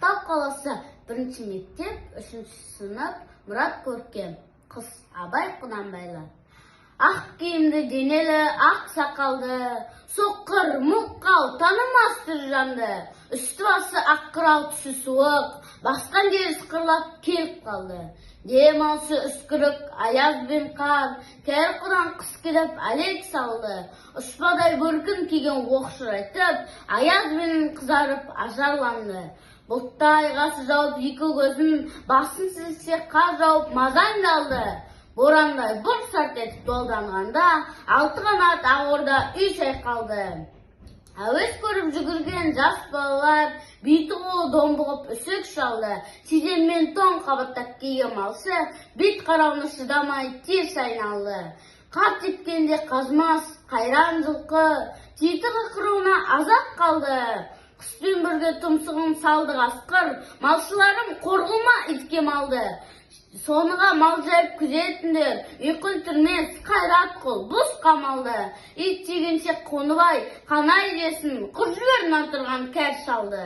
Ақтау қаласы 1-ші мектеп 3-ші сынып Мұрат Көркем. Қыз Абай Құнанбайлы. Ақ киімді денелі, ақ сақалды, соққыр, мұққау, танымас түр жанды. Үсті басы аққырау түсі суық, басқан жері сықырлап келіп қалды. Демалсы үскірік, аяз бен қар, кәрі құдан қыс келіп әлек салды. Ұшпадай бөркін киген оқшырайтып, аяз бен қызарып ажарланды. Бұлтта айғасы жауып екі көзін, басын сілсе қар жауып мазаңдалды. Борандай бір сарт етіп долданғанда, 6 қанат ағорда үй шайқалды. Әуес көріп жүгірген жас балалар бейті қолы домбығып үсік шалды. Сезенмен тоң қабаттап киген малшы бет қарауына шыдамай тез айналды. Қар тепкенде қазмас, қайран жылқы, тетігі қыруына азап қалды. Құспен бірге тұмсығын салды қасқыр, малшыларым қорғылма итке малды. Соныға мал жайып күзетіндер, үйқын түрмес, қайрат қыл, бұз қамалды. Ит жегенше қоныбай, қанай жесін, құр жіберін атырған кәр шалды.